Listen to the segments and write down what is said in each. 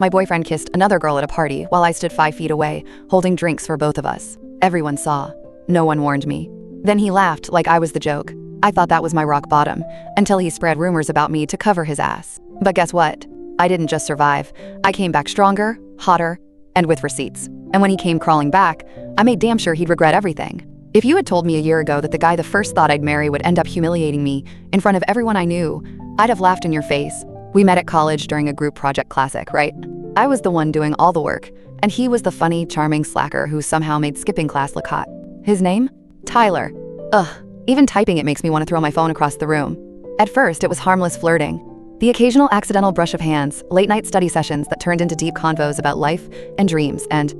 My boyfriend kissed another girl at a party while I stood 5 feet away, holding drinks for both of us. Everyone saw. No one warned me. Then he laughed like I was the joke. I thought that was my rock bottom, until he spread rumors about me to cover his ass. But guess what? I didn't just survive. I came back stronger, hotter, and with receipts. And when he came crawling back, I made damn sure he'd regret everything. If you had told me a year ago that the guy the first thought I'd marry would end up humiliating me in front of everyone I knew, I'd have laughed in your face. We met at college during a group project classic, right? I was the one doing all the work, and he was the funny, charming slacker who somehow made skipping class look hot. His name? Tyler. Ugh, even typing it makes me want to throw my phone across the room. At first, it was harmless flirting. The occasional accidental brush of hands, late-night study sessions that turned into deep convos about life and dreams and,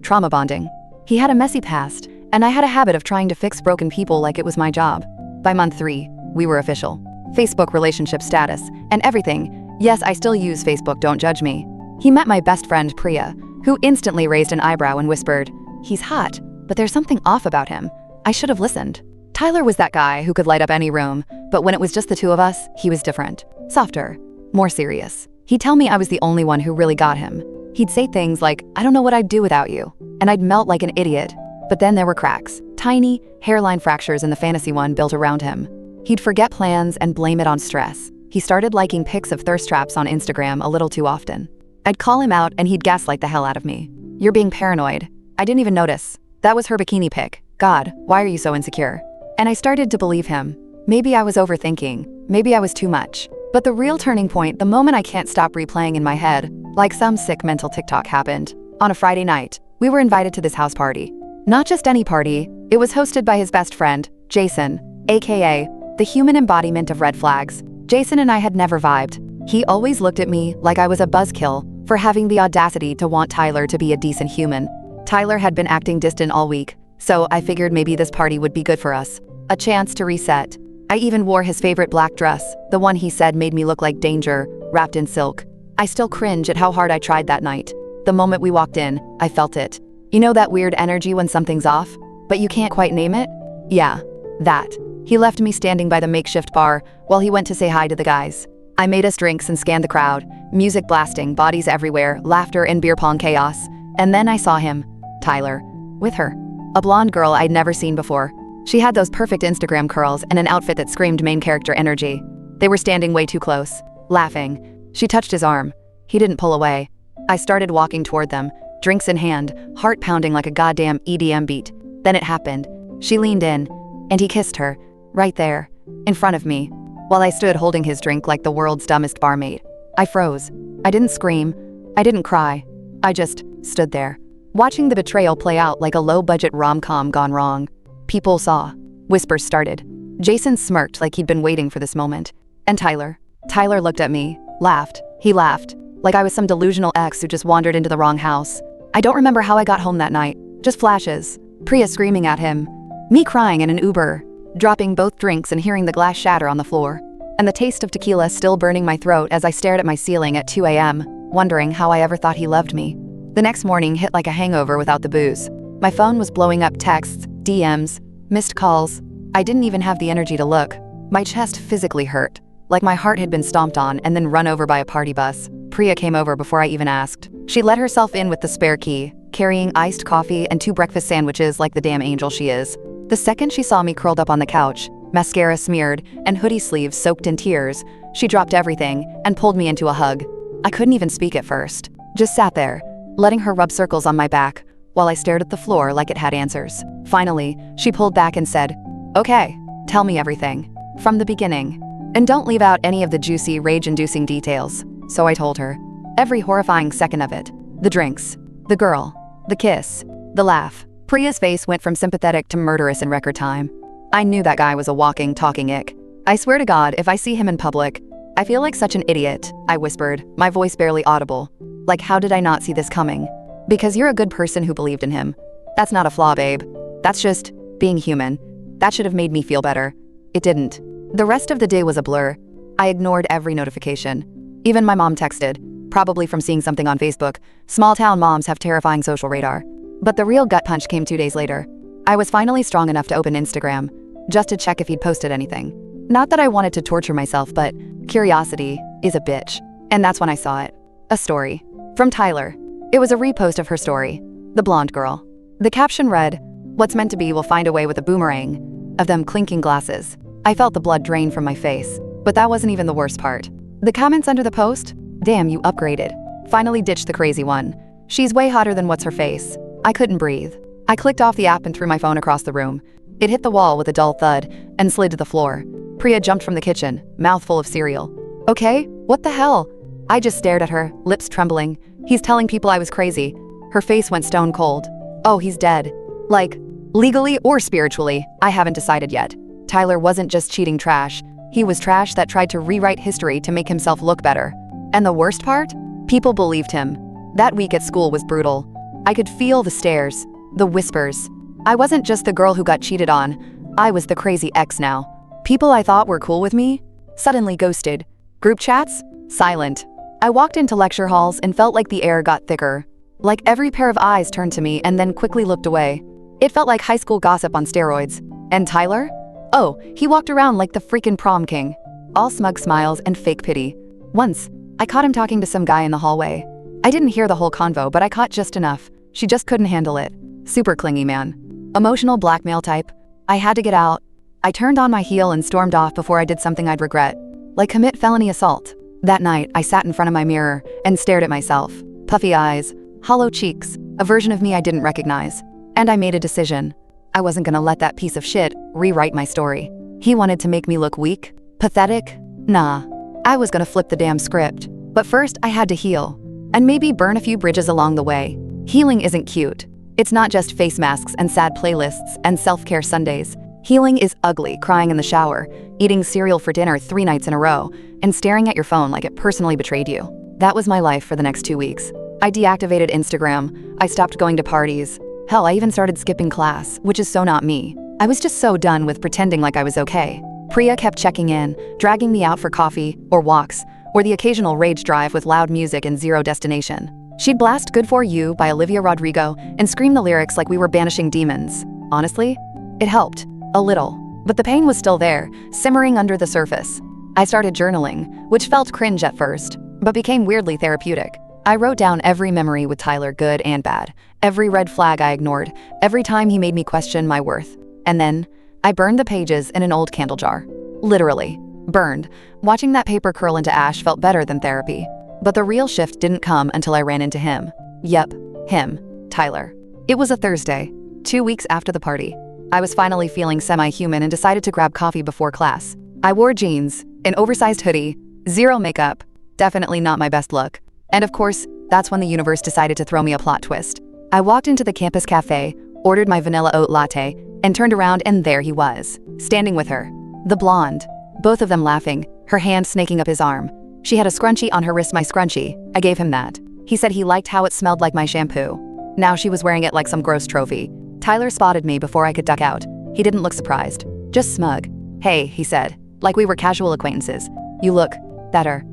trauma bonding. He had a messy past, and I had a habit of trying to fix broken people like it was my job. By month 3, we were official. Facebook relationship status, and everything. Yes, I still use Facebook, don't judge me. He met my best friend, Priya, who instantly raised an eyebrow and whispered, "He's hot, but there's something off about him." I should have listened. Tyler was that guy who could light up any room, but when it was just the two of us, he was different. Softer, more serious. He'd tell me I was the only one who really got him. He'd say things like, "I don't know what I'd do without you," and I'd melt like an idiot. But then there were cracks, tiny hairline fractures in the fantasy one built around him. He'd forget plans and blame it on stress. He started liking pics of thirst traps on Instagram a little too often. I'd call him out and he'd gaslight the hell out of me. "You're being paranoid." I didn't even notice. That was her bikini pic. God, why are you so insecure? And I started to believe him. Maybe I was overthinking. Maybe I was too much. But the real turning point, the moment I can't stop replaying in my head, like some sick mental TikTok, happened. On a Friday night, we were invited to this house party. Not just any party, it was hosted by his best friend, Jason, aka the human embodiment of red flags. Jason and I had never vibed. He always looked at me like I was a buzzkill for having the audacity to want Tyler to be a decent human. Tyler had been acting distant all week, so I figured maybe this party would be good for us. A chance to reset. I even wore his favorite black dress, the one he said made me look like danger, wrapped in silk. I still cringe at how hard I tried that night. The moment we walked in, I felt it. You know that weird energy when something's off, but you can't quite name it? Yeah, that. He left me standing by the makeshift bar while he went to say hi to the guys. I made us drinks and scanned the crowd, music blasting, bodies everywhere, laughter and beer pong chaos. And then I saw him, Tyler, with her. A blonde girl I'd never seen before. She had those perfect Instagram curls and an outfit that screamed main character energy. They were standing way too close, laughing. She touched his arm. He didn't pull away. I started walking toward them, drinks in hand, heart pounding like a goddamn EDM beat. Then it happened. She leaned in, and he kissed her, right there, in front of me, while I stood holding his drink like the world's dumbest barmaid. I froze. I didn't scream. I didn't cry. I just stood there, watching the betrayal play out like a low-budget rom-com gone wrong. People saw. Whispers started. Jason smirked like he'd been waiting for this moment. And Tyler looked at me, laughed. He laughed, like I was some delusional ex who just wandered into the wrong house. I don't remember how I got home that night. Just flashes. Priya screaming at him. Me crying in an Uber. Dropping both drinks and hearing the glass shatter on the floor. And the taste of tequila still burning my throat as I stared at my ceiling at 2 a.m., wondering how I ever thought he loved me. The next morning hit like a hangover without the booze. My phone was blowing up texts, DMs, missed calls. I didn't even have the energy to look. My chest physically hurt, like my heart had been stomped on and then run over by a party bus. Priya came over before I even asked. She let herself in with the spare key, carrying iced coffee and 2 breakfast sandwiches like the damn angel she is. The second she saw me curled up on the couch, mascara smeared and hoodie sleeves soaked in tears, she dropped everything and pulled me into a hug. I couldn't even speak at first. Just sat there, letting her rub circles on my back, while I stared at the floor like it had answers. Finally, she pulled back and said, "Okay, tell me everything. From the beginning. And don't leave out any of the juicy, rage-inducing details." So I told her. Every horrifying second of it. The drinks. The girl. The kiss. The laugh. Priya's face went from sympathetic to murderous in record time. I knew that guy was a walking, talking ick. I swear to God, if I see him in public, I feel like such an idiot, I whispered, my voice barely audible. Like, how did I not see this coming? Because you're a good person who believed in him. That's not a flaw, babe. That's just being human. That should have made me feel better. It didn't. The rest of the day was a blur. I ignored every notification. Even my mom texted, probably from seeing something on Facebook. Small-town moms have terrifying social radar. But the real gut punch came 2 days later. I was finally strong enough to open Instagram, just to check if he'd posted anything. Not that I wanted to torture myself, but curiosity is a bitch. And that's when I saw it. A story. From Tyler. It was a repost of her story. The blonde girl. The caption read, "What's meant to be will find a way with a boomerang," of them clinking glasses. I felt the blood drain from my face. But that wasn't even the worst part. The comments under the post? "Damn, you upgraded. Finally ditched the crazy one. She's way hotter than what's her face." I couldn't breathe. I clicked off the app and threw my phone across the room. It hit the wall with a dull thud and slid to the floor. Priya jumped from the kitchen, mouth full of cereal. "Okay, what the hell?" I just stared at her, lips trembling. "He's telling people I was crazy." Her face went stone cold. "Oh, he's dead. Like, legally or spiritually, I haven't decided yet." Tyler wasn't just cheating trash. He was trash that tried to rewrite history to make himself look better. And the worst part? People believed him. That week at school was brutal. I could feel the stares, the whispers. I wasn't just the girl who got cheated on. I was the crazy ex now. People I thought were cool with me suddenly ghosted. Group chats? Silent. I walked into lecture halls and felt like the air got thicker. Like every pair of eyes turned to me and then quickly looked away. It felt like high school gossip on steroids. And Tyler? Oh, he walked around like the freaking prom king. All smug smiles and fake pity. Once, I caught him talking to some guy in the hallway. I didn't hear the whole convo, but I caught just enough. She just couldn't handle it. Super clingy man. Emotional blackmail type. I had to get out. I turned on my heel and stormed off before I did something I'd regret. Like commit felony assault. That night, I sat in front of my mirror and stared at myself. Puffy eyes, hollow cheeks, a version of me I didn't recognize. And I made a decision. I wasn't gonna let that piece of shit rewrite my story. He wanted to make me look weak, pathetic. Nah. I was gonna flip the damn script. But first, I had to heal. And maybe burn a few bridges along the way. Healing isn't cute. It's not just face masks and sad playlists and self-care Sundays. Healing is ugly, crying in the shower, eating cereal for dinner 3 nights in a row, and staring at your phone like it personally betrayed you. That was my life for the next 2 weeks. I deactivated Instagram. I stopped going to parties. Hell, I even started skipping class, which is so not me. I was just so done with pretending like I was okay. Priya kept checking in, dragging me out for coffee, or walks, or the occasional rage drive with loud music and zero destination. She'd blast Good For You by Olivia Rodrigo and scream the lyrics like we were banishing demons. Honestly, it helped. A little. But the pain was still there, simmering under the surface. I started journaling, which felt cringe at first, but became weirdly therapeutic. I wrote down every memory with Tyler, good and bad, every red flag I ignored, every time he made me question my worth. And then, I burned the pages in an old candle jar. Literally. Burned. Watching that paper curl into ash felt better than therapy. But the real shift didn't come until I ran into him. Yep, him, Tyler. It was a Thursday, 2 weeks after the party. I was finally feeling semi-human and decided to grab coffee before class. I wore jeans, an oversized hoodie, zero makeup, definitely not my best look. And of course, that's when the universe decided to throw me a plot twist. I walked into the campus cafe, ordered my vanilla oat latte, and turned around and there he was, standing with her. The blonde. Both of them laughing, her hand snaking up his arm. She had a scrunchie on her wrist, my scrunchie. I gave him that. He said he liked how it smelled like my shampoo. Now she was wearing it like some gross trophy. Tyler spotted me before I could duck out. He didn't look surprised, just smug. "Hey," he said, like we were casual acquaintances. "You look better."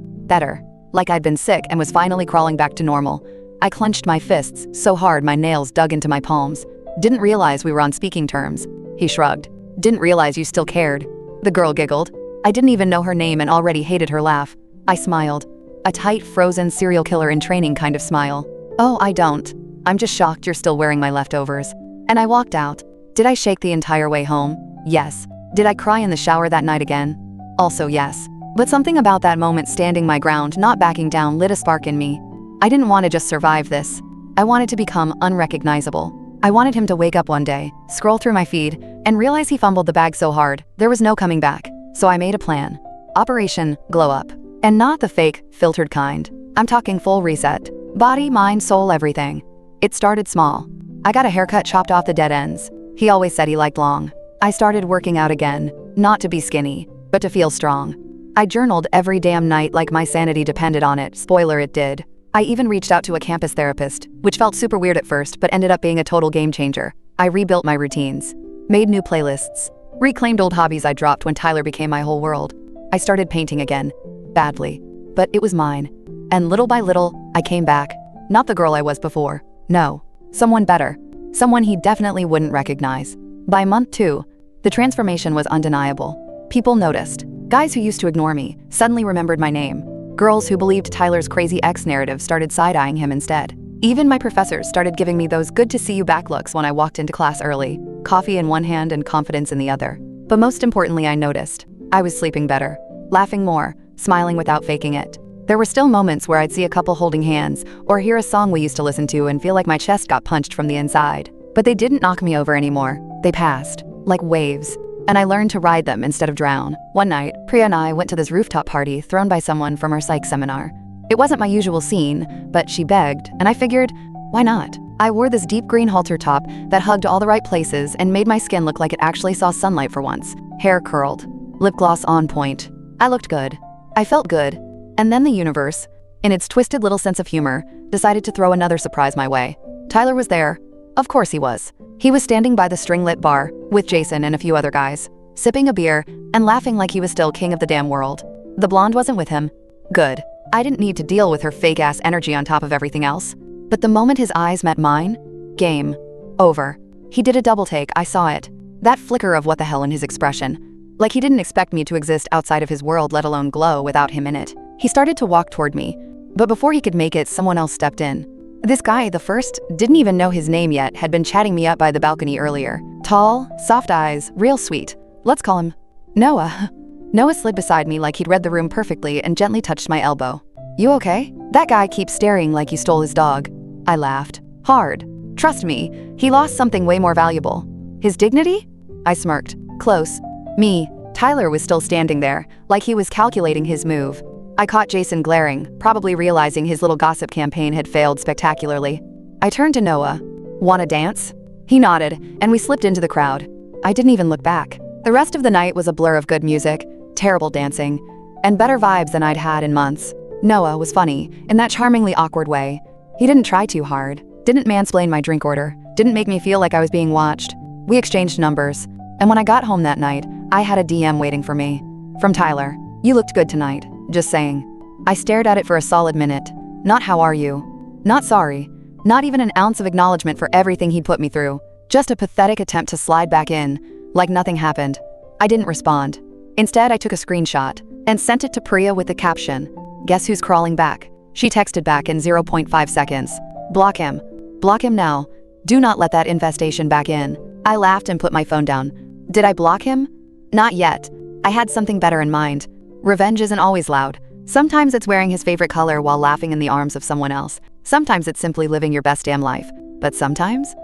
Like I'd been sick and was finally crawling back to normal. I clenched my fists so hard my nails dug into my palms. "Didn't realize we were on speaking terms." He shrugged. "Didn't realize you still cared." The girl giggled. I didn't even know her name and already hated her laugh. I smiled. A tight, frozen serial killer in training kind of smile. "Oh, I don't. I'm just shocked you're still wearing my leftovers." And I walked out. Did I shake the entire way home? Yes. Did I cry in the shower that night again? Also yes. But something about that moment, standing my ground, not backing down, lit a spark in me. I didn't want to just survive this. I wanted to become unrecognizable. I wanted him to wake up one day, scroll through my feed, and realize he fumbled the bag so hard, there was no coming back. So I made a plan. Operation Glow Up. And not the fake, filtered kind. I'm talking full reset. Body, mind, soul, everything. It started small. I got a haircut, chopped off the dead ends. He always said he liked long. I started working out again, not to be skinny, but to feel strong. I journaled every damn night like my sanity depended on it. Spoiler, it did. I even reached out to a campus therapist, which felt super weird at first but ended up being a total game changer. I rebuilt my routines, made new playlists, reclaimed old hobbies I dropped when Tyler became my whole world. I started painting again. Badly. But it was mine. And little by little, I came back. Not the girl I was before. No. Someone better. Someone he definitely wouldn't recognize. By month 2, the transformation was undeniable. People noticed. Guys who used to ignore me suddenly remembered my name. Girls who believed Tyler's crazy ex narrative started side-eyeing him instead. Even my professors started giving me those good to see you back looks when I walked into class early, coffee in one hand and confidence in the other. But most importantly, I noticed I was sleeping better, laughing more, smiling without faking it. There were still moments where I'd see a couple holding hands or hear a song we used to listen to and feel like my chest got punched from the inside. But they didn't knock me over anymore. They passed, like waves, and I learned to ride them instead of drown. One night, Priya and I went to this rooftop party thrown by someone from our psych seminar. It wasn't my usual scene, but she begged, and I figured, why not? I wore this deep green halter top that hugged all the right places and made my skin look like it actually saw sunlight for once. Hair curled, lip gloss on point. I looked good. I felt good. And then the universe, in its twisted little sense of humor, decided to throw another surprise my way. Tyler was there. Of course he was. He was standing by the string-lit bar with Jason and a few other guys, sipping a beer and laughing like he was still king of the damn world. The blonde wasn't with him. Good. I didn't need to deal with her fake-ass energy on top of everything else. But the moment his eyes met mine, game over. He did a double take, I saw it. That flicker of what the hell in his expression. Like he didn't expect me to exist outside of his world, let alone glow without him in it. He started to walk toward me, but before he could make it, someone else stepped in. This guy, the first, didn't even know his name yet, had been chatting me up by the balcony earlier. Tall, soft eyes, real sweet. Let's call him Noah. Noah slid beside me like he'd read the room perfectly and gently touched my elbow. You okay? That guy keeps staring like you stole his dog. I laughed. Hard. Trust me, he lost something way more valuable. His dignity? I smirked. Close. Me. Tyler was still standing there, like he was calculating his move. I caught Jason glaring, probably realizing his little gossip campaign had failed spectacularly. I turned to Noah. Wanna dance? He nodded, and we slipped into the crowd. I didn't even look back. The rest of the night was a blur of good music, terrible dancing, and better vibes than I'd had in months. Noah was funny, in that charmingly awkward way. He didn't try too hard, didn't mansplain my drink order, didn't make me feel like I was being watched. We exchanged numbers, and when I got home that night, I had a DM waiting for me. From Tyler. You looked good tonight. Just saying. I stared at it for a solid minute. Not how are you? Not sorry. Not even an ounce of acknowledgement for everything he'd put me through. Just a pathetic attempt to slide back in, like nothing happened. I didn't respond. Instead, I took a screenshot and sent it to Priya with the caption, "Guess who's crawling back?" She texted back in 0.5 seconds. Block him. Block him now. Do not let that infestation back in. I laughed and put my phone down. Did I block him? Not yet. I had something better in mind. Revenge isn't always loud. Sometimes it's wearing his favorite color while laughing in the arms of someone else. Sometimes it's simply living your best damn life. But sometimes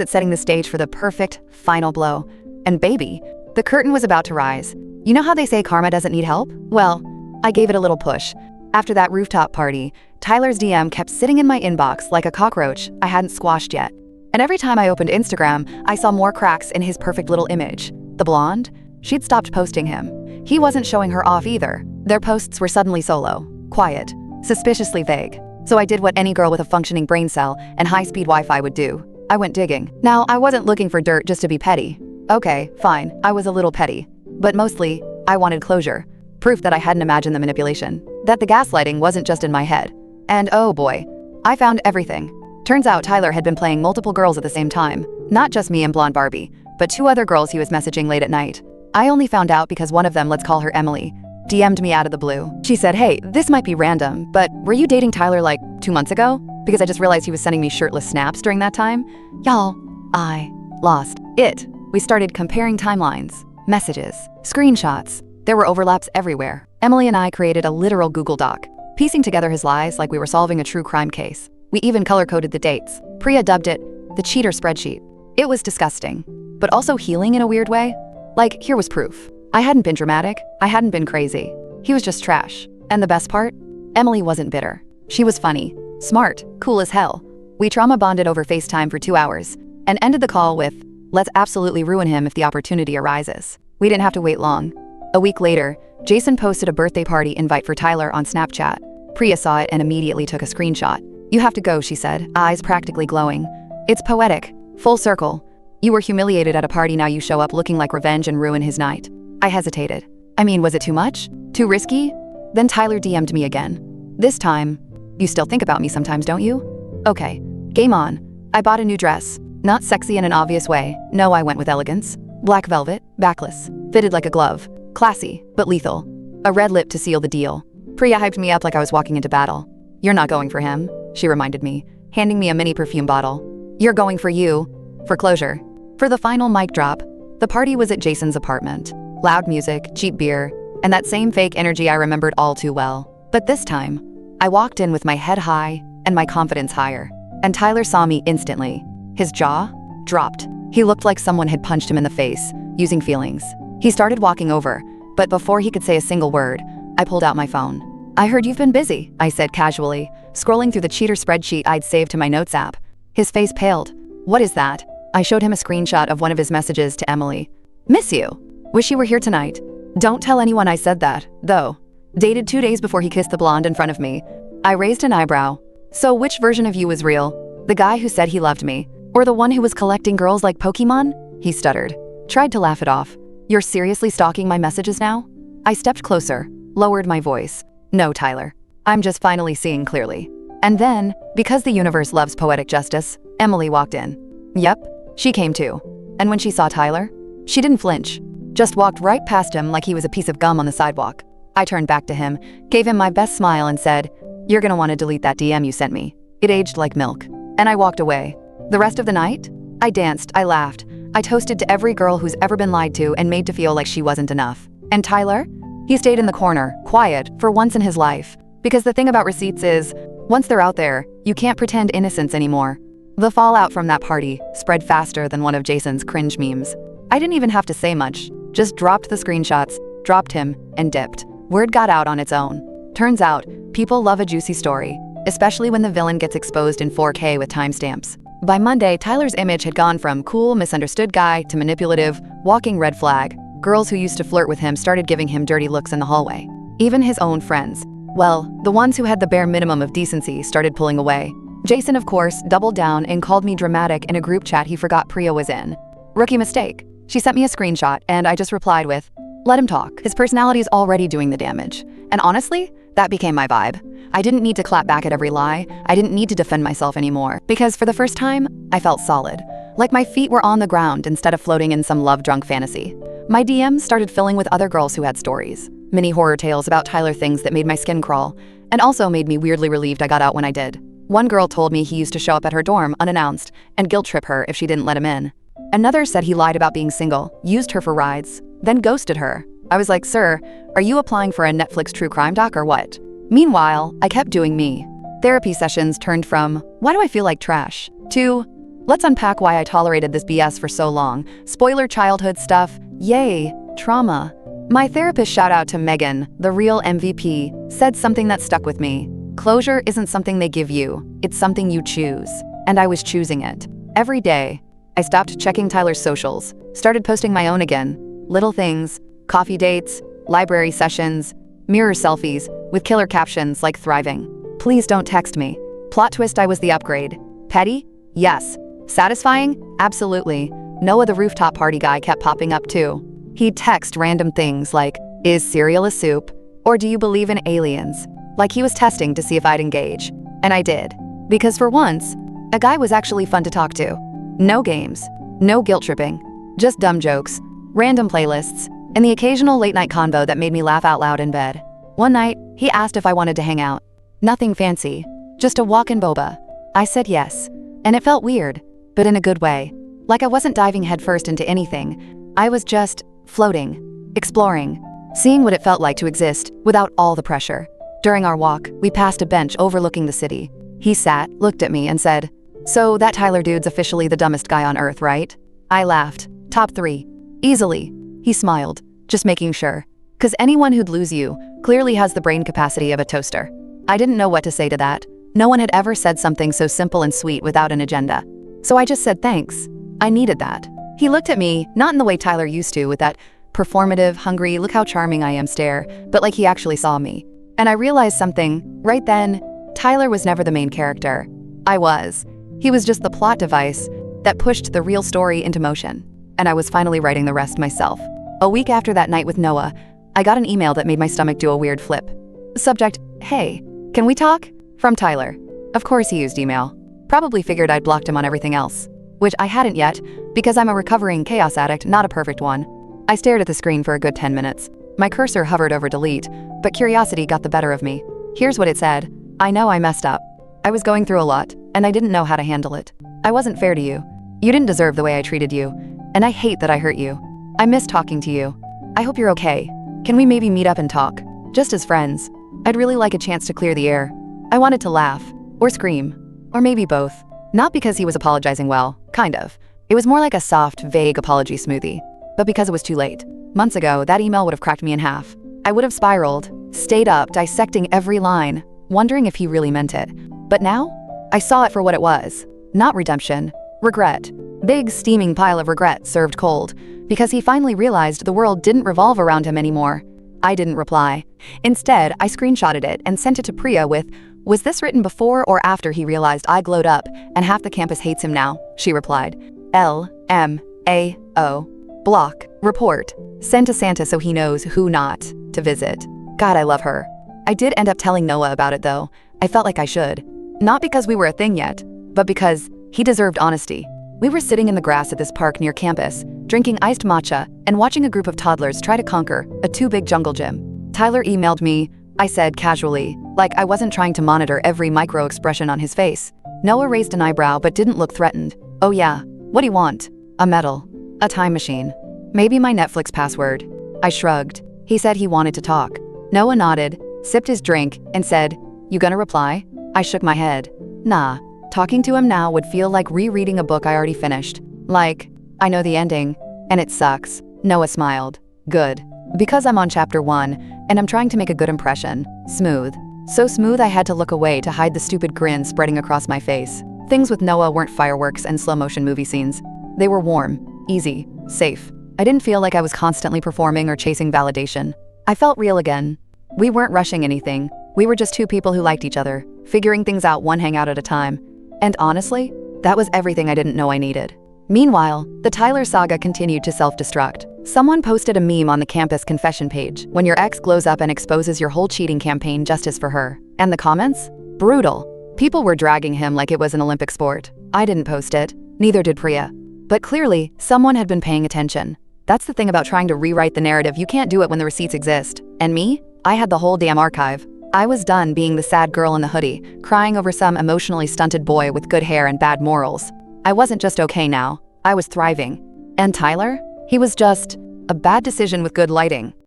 it's setting the stage for the perfect final blow. And baby, the curtain was about to rise. You know how they say karma doesn't need help? Well, I gave it a little push. After that rooftop party, Tyler's DM kept sitting in my inbox like a cockroach I hadn't squashed yet. And every time I opened Instagram, I saw more cracks in his perfect little image. The blonde? She'd stopped posting him. He wasn't showing her off either. Their posts were suddenly solo, quiet, suspiciously vague. So I did what any girl with a functioning brain cell and high-speed Wi-Fi would do. I went digging. Now, I wasn't looking for dirt just to be petty. Okay, fine, I was a little petty. But mostly, I wanted closure. Proof that I hadn't imagined the manipulation. That the gaslighting wasn't just in my head. And oh boy, I found everything. Turns out Tyler had been playing multiple girls at the same time. Not just me and Blonde Barbie, but 2 other girls he was messaging late at night. I only found out because one of them, let's call her Emily, DM'd me out of the blue. She said, "Hey, this might be random, but were you dating Tyler like 2 months ago? Because I just realized he was sending me shirtless snaps during that time." Y'all, I lost it. We started comparing timelines, messages, screenshots. There were overlaps everywhere. Emily and I created a literal Google Doc, piecing together his lies like we were solving a true crime case. We even color-coded the dates. Priya dubbed it the cheater spreadsheet. It was disgusting, but also healing in a weird way. Like, here was proof. I hadn't been dramatic. I hadn't been crazy. He was just trash. And the best part? Emily wasn't bitter. She was funny, smart, cool as hell. We trauma bonded over FaceTime for 2 hours and ended the call with, "Let's absolutely ruin him if the opportunity arises." We didn't have to wait long. A week later, Jason posted a birthday party invite for Tyler on Snapchat. Priya saw it and immediately took a screenshot. "You have to go," she said, eyes practically glowing. "It's poetic. Full circle. You were humiliated at a party, now you show up looking like revenge and ruin his night." I hesitated. I mean, was it too much? Too risky? Then Tyler DM'd me again. This time, "You still think about me sometimes, don't you?" Okay, game on. I bought a new dress. Not sexy in an obvious way. No, I went with elegance. Black velvet, backless, fitted like a glove. Classy, but lethal. A red lip to seal the deal. Priya hyped me up like I was walking into battle. "You're not going for him," she reminded me, handing me a mini perfume bottle. "You're going for you." For closure. For the final mic drop, the party was at Jason's apartment. Loud music, cheap beer, and that same fake energy I remembered all too well. But this time, I walked in with my head high and my confidence higher. And Tyler saw me instantly. His jaw dropped. He looked like someone had punched him in the face, using feelings. He started walking over, but before he could say a single word, I pulled out my phone. "I heard you've been busy," I said casually, scrolling through the cheater spreadsheet I'd saved to my notes app. His face paled. "What is that?" I showed him a screenshot of one of his messages to Emily. "Miss you. Wish you were here tonight. Don't tell anyone I said that, though." Dated 2 days before he kissed the blonde in front of me. I raised an eyebrow. "So which version of you was real? The guy who said he loved me? Or the one who was collecting girls like Pokemon?" He stuttered. Tried to laugh it off. "You're seriously stalking my messages now?" I stepped closer, lowered my voice. "No, Tyler. I'm just finally seeing clearly." And then, because the universe loves poetic justice, Emily walked in. Yep, she came too. And when she saw Tyler, she didn't flinch. Just walked right past him like he was a piece of gum on the sidewalk. I turned back to him, gave him my best smile and said, "You're gonna want to delete that DM you sent me. It aged like milk." And I walked away. The rest of the night, I danced, I laughed, I toasted to every girl who's ever been lied to and made to feel like she wasn't enough. And Tyler? He stayed in the corner, quiet, for once in his life. Because the thing about receipts is, once they're out there, you can't pretend innocence anymore. The fallout from that party spread faster than one of Jason's cringe memes. I didn't even have to say much, just dropped the screenshots, dropped him, and dipped. Word got out on its own. Turns out, people love a juicy story, especially when the villain gets exposed in 4K with timestamps. By Monday, Tyler's image had gone from cool, misunderstood guy to manipulative, walking red flag. Girls who used to flirt with him started giving him dirty looks in the hallway. Even his own friends. Well, the ones who had the bare minimum of decency started pulling away. Jason, of course, doubled down and called me dramatic in a group chat he forgot Priya was in. Rookie mistake. She sent me a screenshot, and I just replied with, "Let him talk. His personality's already doing the damage." And honestly, that became my vibe. I didn't need to clap back at every lie. I didn't need to defend myself anymore. Because for the first time, I felt solid. Like my feet were on the ground instead of floating in some love-drunk fantasy. My DMs started filling with other girls who had stories. Mini horror tales about Tyler, things that made my skin crawl, and also made me weirdly relieved I got out when I did. One girl told me he used to show up at her dorm unannounced and guilt trip her if she didn't let him in. Another said he lied about being single, used her for rides, then ghosted her. I was like, "Sir, are you applying for a Netflix true crime doc or what?" Meanwhile, I kept doing me. Therapy sessions turned from, "Why do I feel like trash?" to, "Let's unpack why I tolerated this BS for so long. Spoiler childhood stuff. Yay, trauma." My therapist, shout out to Megan, the real MVP, said something that stuck with me. Closure isn't something they give you, it's something you choose. And I was choosing it. Every day, I stopped checking Tyler's socials, started posting my own again. Little things, coffee dates, library sessions, mirror selfies with killer captions like thriving. Please don't text me. Plot twist, I was the upgrade. Petty? Yes. Satisfying? Absolutely. Noah the rooftop party guy kept popping up too. He'd text random things like, "Is cereal a soup?" Or "Do you believe in aliens?" Like he was testing to see if I'd engage. And I did. Because for once, a guy was actually fun to talk to. No games, no guilt tripping, just dumb jokes, random playlists, and the occasional late night convo that made me laugh out loud in bed. One night, he asked if I wanted to hang out. Nothing fancy, just a walk in boba. I said yes, and it felt weird, but in a good way. Like I wasn't diving headfirst into anything. I was just floating, exploring, seeing what it felt like to exist without all the pressure. During our walk, we passed a bench overlooking the city. He sat, looked at me, and said, "So that Tyler dude's officially the dumbest guy on earth, right?" I laughed. Top 3. Easily. He smiled, just making sure. 'Cause anyone who'd lose you clearly has the brain capacity of a toaster. I didn't know what to say to that. No one had ever said something so simple and sweet without an agenda. So I just said thanks. I needed that. He looked at me, not in the way Tyler used to, with that performative, hungry, look how charming I am stare, but like he actually saw me. And I realized something. Right then, Tyler was never the main character. I was. He was just the plot device that pushed the real story into motion. And I was finally writing the rest myself. A week after that night with Noah, I got an email that made my stomach do a weird flip. Subject, "Hey, can we talk?" From Tyler. Of course he used email. Probably figured I'd blocked him on everything else. Which I hadn't yet, because I'm a recovering chaos addict, not a perfect one. I stared at the screen for a good 10 minutes. My cursor hovered over delete, but curiosity got the better of me. Here's what it said. I know I messed up. I was going through a lot, and I didn't know how to handle it. I wasn't fair to you. You didn't deserve the way I treated you, and I hate that I hurt you. I miss talking to you. I hope you're okay. Can we maybe meet up and talk? Just as friends. I'd really like a chance to clear the air. I wanted to laugh, or scream, or maybe both. Not because he was apologizing well, kind of. It was more like a soft, vague apology smoothie. But because it was too late. Months ago, that email would have cracked me in half. I would have spiraled, stayed up, dissecting every line, wondering if he really meant it. But now, I saw it for what it was. Not redemption. Regret. Big, steaming pile of regret served cold. Because he finally realized the world didn't revolve around him anymore. I didn't reply. Instead, I screenshotted it and sent it to Priya with, "Was this written before or after he realized I glowed up and half the campus hates him now?" She replied. LMAO. Block. Report. Send to Santa so he knows who not to visit. God, I love her. I did end up telling Noah about it though. I felt like I should. Not because we were a thing yet, but because he deserved honesty. We were sitting in the grass at this park near campus, drinking iced matcha and watching a group of toddlers try to conquer a too big jungle gym. Tyler emailed me, I said casually, like I wasn't trying to monitor every micro expression on his face. Noah raised an eyebrow but didn't look threatened. Oh yeah, what do you want? A medal. A time machine. Maybe my Netflix password. I shrugged. He said he wanted to talk. Noah nodded, sipped his drink, and said, "You gonna reply?" I shook my head. Nah. Talking to him now would feel like rereading a book I already finished. Like, I know the ending, and it sucks. Noah smiled. Good. Because I'm on chapter 1, and I'm trying to make a good impression. Smooth. So smooth I had to look away to hide the stupid grin spreading across my face. Things with Noah weren't fireworks and slow-motion movie scenes. They were warm, easy, safe. I didn't feel like I was constantly performing or chasing validation. I felt real again. We weren't rushing anything. We were just two people who liked each other, figuring things out one hangout at a time. And honestly, that was everything I didn't know I needed. Meanwhile, the Tyler saga continued to self-destruct. Someone posted a meme on the campus confession page, when your ex glows up and exposes your whole cheating campaign justice for her. And the comments? Brutal. People were dragging him like it was an Olympic sport. I didn't post it, neither did Priya. But clearly, someone had been paying attention. That's the thing about trying to rewrite the narrative, you can't do it when the receipts exist. And me? I had the whole damn archive. I was done being the sad girl in the hoodie, crying over some emotionally stunted boy with good hair and bad morals. I wasn't just okay now, I was thriving. And Tyler? He was just a bad decision with good lighting.